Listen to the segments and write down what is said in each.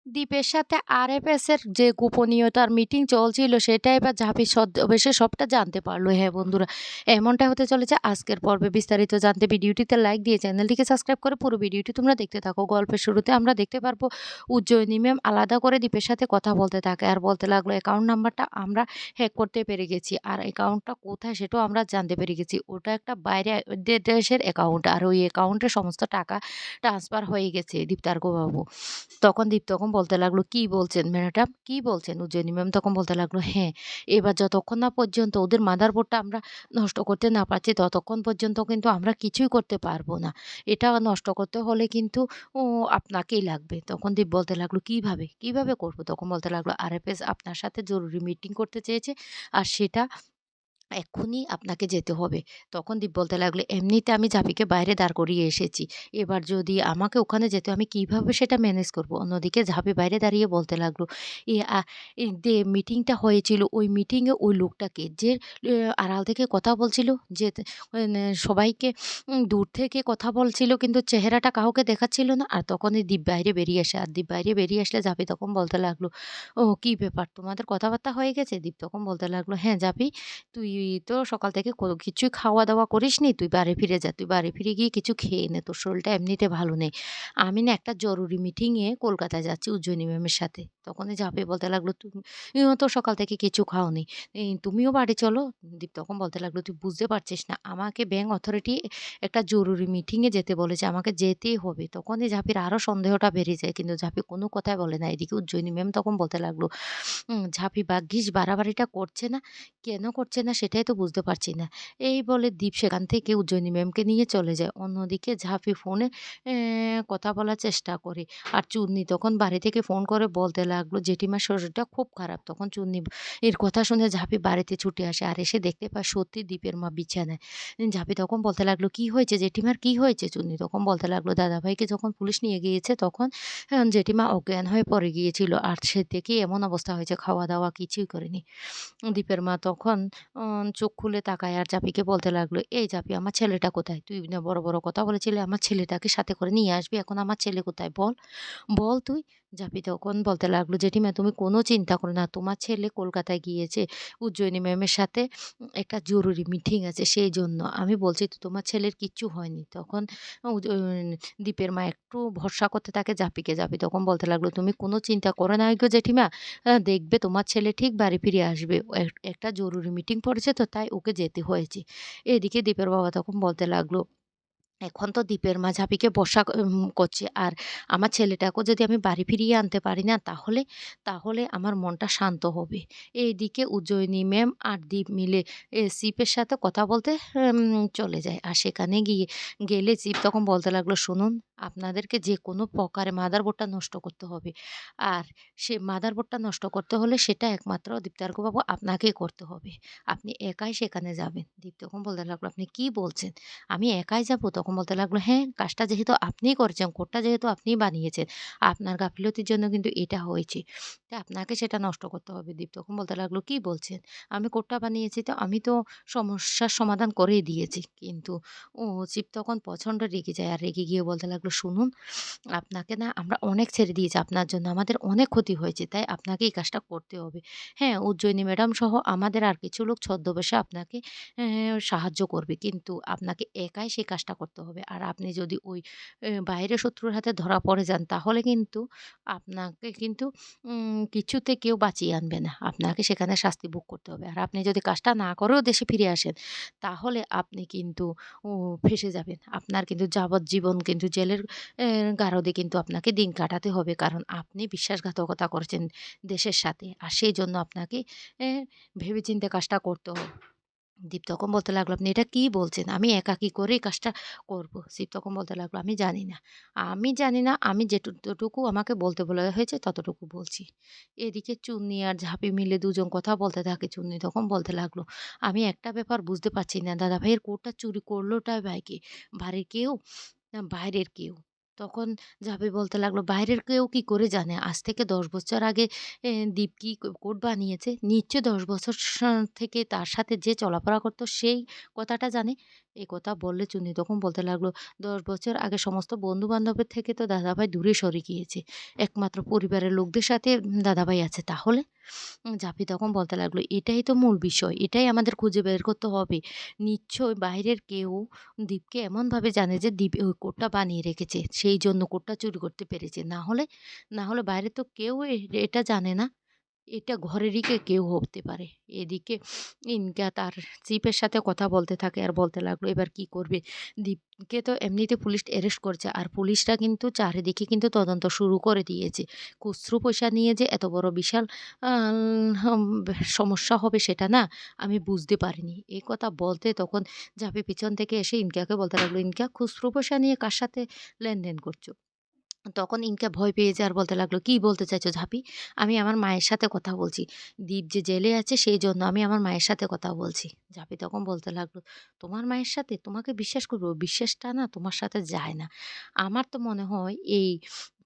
দীপের সাথে আরএফএস এর যে গোপনীয়তার মিটিং চলছিল সেটা এবার ঝাঁপি ছদ্মবেশে সবটা জানতে পারল। হ্যাঁ বন্ধুরা, এমনটা হতে চলেছে আজকের পর্বে। বিস্তারিত জানতে ভিডিওটিতে লাইক দিয়ে চ্যানেলটিকে সাবস্ক্রাইব করে পুরো ভিডিওটি তোমরা দেখতে থাকো। গল্পের শুরুতে আমরা দেখতে পারবো উজ্জয়িনী ম্যাম আলাদা করে দীপের সাথে কথা বলতে থাকে আর বলতে লাগলো অ্যাকাউন্ট নাম্বারটা আমরা হ্যাক করতে পেরে গেছি আর অ্যাকাউন্টটা কোথায় সেটাও আমরা জানতে পেরে গেছি। ওটা একটা বাইরে দেশের অ্যাকাউন্ট আর ওই অ্যাকাউন্টে সমস্ত টাকা ট্রান্সফার হয়ে গেছে দীপ্তার্কবাবু। তখন দীপ তখন বলতে লাগলো, "কি বলছেন ম্যাডাম? কি বলছেন?" উজ্জয়িনী ম্যাম তখন বলতে লাগলো, "হ্যাঁ, এবার যতক্ষণ না পর্যন্ত ওদের মাদারবোর্ডটা আমরা নষ্ট করতে না পারছি ততক্ষণ পর্যন্ত কিন্তু আমরা কিছুই করতে পারবো না। এটা নষ্ট করতে হলে কিন্তু ও আপনাকেই লাগবে।" তখন দীপ বলতে লাগলো, "কিভাবে? কিভাবে করব?" তখন বলতে লাগলো, "আরএফএস আপনার সাথে জরুরি মিটিং করতে চেয়েছে আর সেটা এক্ষুনি আপনাকে যেতে হবে।" তখন দীপ বলতে লাগলো, "এমনিতে আমি ঝাঁপিকে বাইরে দাঁড় করিয়ে এসেছি। এবার যদি আমাকে ওখানে যেতে হয় আমি কিভাবে সেটা ম্যানেজ করব?" অন্যদিকে ঝাঁপি বাইরে দাঁড়িয়ে বলতে লাগলো, "এ আ এই যে মিটিংটা হয়েছিল ওই মিটিংয়ে ওই লোকটা কে? যে আড়াল থেকে কথা বলছিল? যে সবাইকে দূর থেকে কথা বলছিল কিন্তু চেহারাটা কাউকে দেখাচ্ছিল না?" আর তখনই দীপ বাইরে বেরিয়ে আসে। আর দীপ বাইরে বেরিয়ে আসলে ঝাঁপি তখন বলতে লাগলো, "ও কি ব্যাপার? তোমাদের কথাবার্তা হয়ে গেছে?" দীপ তখন বলতে লাগলো, "হ্যাঁ ঝাঁপি, তুই তো সকাল থেকে কিছুই খাওয়া-দাওয়া করিসনি। তুই বাড়ি ফিরে যা। তুই বাড়ি ফিরে গিয়ে কিছু খেয়ে নে। তোর শরীরটা এমনিতে ভালো নেই। আমি না একটা জরুরি মিটিংয়ে কলকাতায় যাচ্ছি উজ্জয়িনী ম্যামের সাথে।" তখনই ঝাঁপিয়ে বলতে লাগলো, "তুমিও তো সকাল থেকে কিছু খাওনি। তুমিও বাড়ি চলো।" দীপ তখন বলতে লাগলো, "তুই বুঝতে পারছিস না। আমাকে ব্যাংক অথরিটি একটা জরুরি মিটিংয়ে যেতে বলেছে। আমাকে যেতেই হবে।" তখনই ঝাঁপির আরো সন্দেহটা বেড়ে যায়। কিন্তু ঝাঁপি কোনো কথাই বলে না। এদিকে উজ্জয়িনী ম্যাম তখন বলতে লাগলো, "ঝাঁপি ভাগ্যিস বাড়াবাড়িটা করছে না। কেন করছে না সেটাই তো বুঝতে পারছি না।" এই বলে দীপ সেখান থেকে উজ্জয়িনী ম্যামকে নিয়ে চলে যায়। অন্যদিকে ঝাঁপি ফোনে কথা বলার চেষ্টা করে। আর চূর্ণি তখন বাড়ি থেকে ফোন করে বলতে লাগলো, "জেঠিমার শরীরটা খুব খারাপ।" তখন চূর্ণি এর কথা শুনে ঝাঁপি বাড়িতে ছুটে আসে। আর এসে দেখতে পায় সত্যি দীপের মা বিছানায়। ঝাঁপি তখন বলতে লাগলো, "কি হয়েছে জেঠিমার, কি হয়েছে?" চূর্ণি তখন বলতে লাগলো, "দাদাভাইকে যখন পুলিশ নিয়ে গিয়েছে তখন জেঠিমা অজ্ঞান হয়ে পড়ে গিয়েছিল। আর সে থেকেই এমন অবস্থা হয়েছে, খাওয়া-দাওয়া কিছুই করেনি।" দীপের মা তখন চোখ খুলে তাকায় আর জাপিকে বলতে লাগলো, "এই জাপি, আমার ছেলেটা কোথায়? তুই না বড়, বড় কথা বলেছিলি আমার ছেলেটাকে সাথে করে নিয়ে আসবি। এখন আমার ছেলে কোথায় বল? বল তুই।" জাপি তখন বলতে লাগলো, "জেঠিমা তুমি কোনো চিন্তা করো না। তোমার ছেলে কলকাতায় গিয়েছে উজ্জয়িনী ম্যামের সাথে একটা জরুরি মিটিং আছে সেইজন্য। আমি বলছি তো তোমার ছেলের কিচ্ছু হয়নি।" তখন উজ দীপের মা একটু ভরসা করতে থাকে জাপিকে। জাপি তখন বলতে লাগলো, "তুমি কোনো চিন্তা করো না গো জেঠিমা। দেখবে তোমার ছেলে ঠিক বাড়ি ফিরে আসবে। একটা জরুরি মিটিং পড়েছে তো তাই ওকে যেতে হয়েছে।" এদিকে দীপের বাবা তখন বলতে লাগলো, "এখন তো দীপের মা ঝাঁপিকে ভরসা করছে। আর আমার ছেলেটাকেও যদি আমি বাড়ি ফিরিয়ে আনতে পারি না তাহলে আমার মনটা শান্ত হবে।" এইদিকে উজ্জয়িনী ম্যাম আর দীপ মিলে চিফের সাথে কথা বলতে চলে যায়। আর সেখানে গেলে চিফ তখন বলতে লাগলো, "শুনুন, আপনাদেরকে যে কোনো প্রকারে মাদারবোর্ডটা নষ্ট করতে হবে। আর সে মাদারবোর্ডটা নষ্ট করতে হলে সেটা একমাত্র দীপ্তার্কবাবু আপনাকেই করতে হবে। আপনি একাই সেখানে যাবেন।" দীপ তখন বলতে লাগলো, "আপনি কি বলছেন? আমি একাই যাবো?" তখন বলতে লাগলো, "হ্যাঁ, কাজটা যেহেতু আপনিই করেছেন, কোডটা যেহেতু আপনিই বানিয়েছেন, আপনার গাফিলতির জন্য কিন্তু এটা হয়েছে। তাই আপনাকে সেটা নষ্ট করতে হবে।" দীপ তখন বলতে লাগলো, "কি বলছেন? আমি কোডটা বানিয়েছি তো আমি তো সমস্যার সমাধান করেই দিয়েছি।" কিন্তু চিপ তখন প্রচণ্ড রেগে যায়। আর রেগে গিয়ে বলতে লাগলো, "শুনুন, আপনাকে না আমরা অনেক ছেড়ে দিয়েছি আপনার জন্য। আমাদের অনেক ক্ষতি হয়েছে। তাই আপনাকে এই কাজটা করতে হবে। হ্যাঁ, উজ্জয়িনী ম্যাডাম সহ আমাদের আর কিছু লোক ছদ্মবেশে আপনাকে সাহায্য করবে। কিন্তু আপনাকে একাই সেই কাজটা করতে হবে। আর আপনি যদি ওই বাইরের শত্রুর হাতে ধরা পড়ে যান তাহলে কিন্তু আপনাকে কিন্তু কিছুতে কেউ বাঁচিয়ে আনবে না। আপনাকে সেখানে শাস্তি ভোগ করতে হবে। আর আপনি যদি কাজটা না করেও দেশে ফিরে আসেন তাহলে আপনি কিন্তু ও ফেঁসে যাবেন। আপনার কিন্তু যাবজ্জীবন কিন্তু জেলের গারদে কিন্তু আপনাকে দিন কাটাতে হবে। কারণ আপনি বিশ্বাসঘাতকতা করেছেন দেশের সাথে। আর সেইজন্য আপনাকে এ ভেবেচিন্তে কাজটা করতে হবে।" দীপ তখন বলতে লাগলো, "আপনি এটা কি বলছেন? আমি একা কি করে এই কাজটা করব?" শিব তখন বলতে লাগলো, "আমি জানি না। আমি জানি না। আমি যতটুকু আমাকে বলতে বলা হয়েছে ততটুকু বলছি।" এদিকে চুন্নি আর ঝাঁপি মিলে দুজন কথা বলতে থাকে। চুন্নি তখন বলতে লাগলো, "আমি একটা ব্যাপার বুঝতে পারছি না। দাদাভাইয়ের কোটটা চুরি করলোটা বা কে? বাড়ির কেউ না বাইরের কেউ?" তখন ঝাঁপি বলতে লাগলো, "বাইরের কেউ কি করে জানে? আজ থেকে ১০ বছর আগে দীপ কি কোড বানিয়েছে? নিশ্চয়ই ১০ বছর থেকে তার সাথে যে চলাফেরা করত সেই কথাটা জানে। এই কথা বললে চুনি তখন বলতে লাগলো, ১০ বছর আগে সমস্ত বন্ধু-বান্ধবের থেকে তো দাদাভাই দূরে সরে গিয়েছে। একমাত্র পরিবারের লোকদের সাথে দাদাভাই আছে। তাহলে? জাপি তখন বলতে লাগলো, "এটাই তো মূল বিষয়। এটাই আমাদের খুঁজে বের করতে হবে। নিশ্চয়ই বাইরের কেউ দীপকে এমনভাবে জানে যে দীপ ওই কোডটা বানিয়ে রেখেছে। সেইজন্য কোডটা চুরি করতে পেরেছে। না হলে বাইরে তো কেউ এটা জানে না। এটা ঘরেরই কেউ হতে পারে।" এদিকে ইনকা তার চিপের সাথে কথা বলতে থাকে আর বলতে লাগলো, "এবার কি করবে? দীপকে তো এমনিতে পুলিশ অ্যারেস্ট করেছে। আর পুলিশরা কিন্তু চারিদিকে কিন্তু তদন্ত শুরু করে দিয়েছে। খুচরো পয়সা নিয়ে যে এত বড় বিশাল আ হম সমস্যা হবে সেটা না আমি বুঝতে পারিনি।" এই কথা বলতে তখন ঝাঁপি পিছন থেকে এসে ইনকাকে বলতে লাগলো, "ইনকা খুচরো পয়সা নিয়ে কার সাথে লেনদেন করছো?" তখন ইনকা ভয় পেয়ে যায় আর বলতে লাগলো, "কি বলতে চাইছো ঝাঁপি? আমি আমার মায়ের সাথে কথা বলছি। দীপ যে জেলে আছে সেইজন্য আমি আমার মায়ের সাথে কথা বলছি।" ঝাঁপি তখন বলতে লাগলো, "তোমার মায়ের সাথে? তোমাকে বিশ্বাস করব? বিশ্বাসটা না তোমার সাথে যায় না। আমার তো মনে হয় এই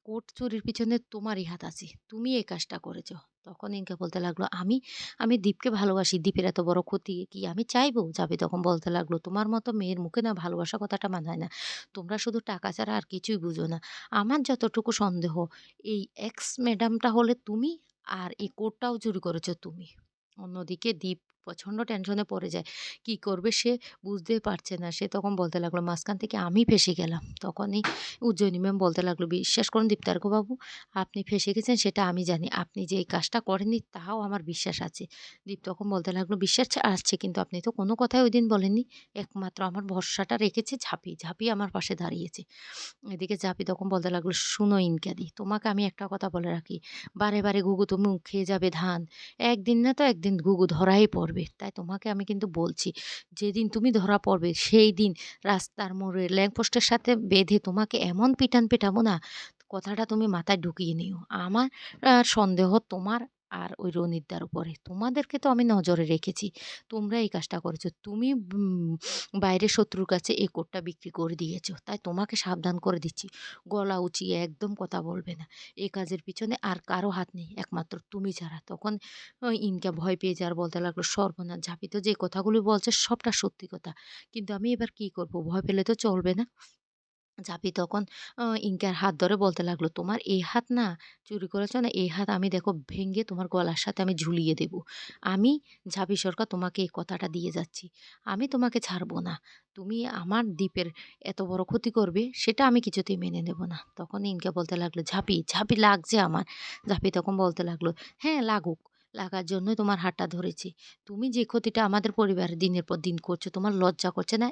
কোট চুরির পিছনে তোমারই হাত আছে। তুমি এই কাজটা করেছ।" তখন ইনকা বলতে লাগলো, আমি দীপকে ভালোবাসি। দীপের এত বড় ক্ষতি কি আমি চাইবো?" ঝাঁপি তখন বলতে লাগলো, "তোমার মতো মেয়ের মুখে না ভালোবাসা কথাটা মানায় না। তোমরা শুধু টাকা ছাড়া আর কিছুই বুঝো না। আমার যতটুকু সন্দেহ এই এক্স ম্যাডামটা হলে তুমি, আর এই কোডটাও চুরি করেছো তুমি।" অন্যদিকে দীপ প্রচণ্ড টেনশনে পড়ে যায়। কি করবে সে বুঝতে পারছে না। সে তখন বলতে লাগলো, "মাঝখান থেকে আমি ফেঁসে গেলাম।" তখনই উজ্জয়িনী ম্যাম বলতে লাগলো, "বিশ্বাস করুন দীপ্তার্কবাবু, আপনি ফেঁসে গেছেন সেটা আমি জানি। আপনি যে এই কাজটা করেননি তাও আমার বিশ্বাস আছে।" দীপ তখন বলতে লাগলো, "বিশ্বাস আছে কিন্তু আপনি তো কোনো কথাই ওইদিন বলেননি। একমাত্র আমার ভরসাটা রেখেছে ঝাঁপি। ঝাঁপি আমার পাশে দাঁড়িয়েছে।" এদিকে জাপি তখন বলতে লাগলো, "শুনো ইনকাদি, তোমাকে আমি একটা কথা বলে রাখি। বারে, বারে ঘুঘু তো মুখ খেয়ে যাবে ধান। একদিন না তো একদিন ঘুঘু ধরাই পড়বে। তাই তোমাকে আমি কিন্তু বলছি, যেদিন তুমি ধরা পড়বে সেই দিন রাস্তার মোড়ে ল্যাম্পপোস্টের সাথে বেঁধে তোমাকে এমন পিটান পেটাবো না, কথাটা তুমি মাথায় ঢুকিয়ে নিও। আমার সন্দেহ তোমার আর ওই রনিতদার উপরে। তোমাদেরকে তো আমি নজরে রেখেছি। তোমরা এই কাজটা করেছ। তুমি বাইরের শত্রুর কাছে এই কোডটা বিক্রি করে দিয়েছ। তাই তোমাকে সাবধান করে দিচ্ছি। গলা উঁচিয়ে একদম কথা বলবে না। এই কাজের পিছনে আর কারো হাত নেই একমাত্র তুমি ছাড়া।" তখন ইনকা ভয় পেয়ে যায় আর বলতে লাগলো, "সর্বনাশ! ঝাঁপি তো যে কথাগুলি বলছে সবটা সত্যি কথা। কিন্তু আমি এবার কি করব? ভয় পেলে তো চলবে না।" জাপি তখন ইনকার হাত ধরে বলতে লাগলো, "তোমার এই হাত না চুরি করেছ না, এই হাত আমি দেখো ভেঙে তোমার গলার সাথে আমি ঝুলিয়ে দেব। আমি ঝাপি সরকার তোমাকে এই কথাটা দিয়ে যাচ্ছি। আমি তোমাকে ছাড়বো না। তুমি আমার দ্বীপের এত বড় ক্ষতি করবে সেটা আমি কিছুতেই মেনে নেব না।" তখন ইনকা বলতে লাগলো, "ঝাপি, ঝাপি লাগছে আমার।" ঝাপি তখন বলতে লাগলো, "হ্যাঁ লাগুক। লাগার জন্যই তোমার হাতটা ধরেছি। তুমি যে ক্ষতিটা আমাদের পরিবারে দিনের পর দিন করছো, তোমার লজ্জা করছে না?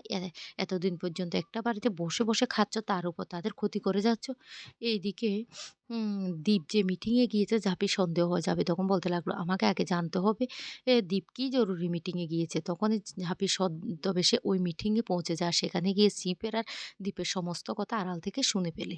এতদিন পর্যন্ত একটা বাড়িতে বসে, বসে খাচ্ছ, তার উপর তাদের ক্ষতি করে যাচ্ছ। এইদিকে দীপ যে মিটিংয়ে গিয়েছে ঝাঁপির সন্দেহ হয়ে যাবে। তখন বলতে লাগলো, "আমাকে আগে জানতে হবে দীপ কি জরুরি মিটিংয়ে গিয়েছে।" তখনই ঝাঁপি ছদ্মবেশে ওই মিটিংয়ে পৌঁছে যায়। সেখানে গিয়ে সিপের আর দীপের সমস্ত কথা আড়াল থেকে শুনে ফেলে।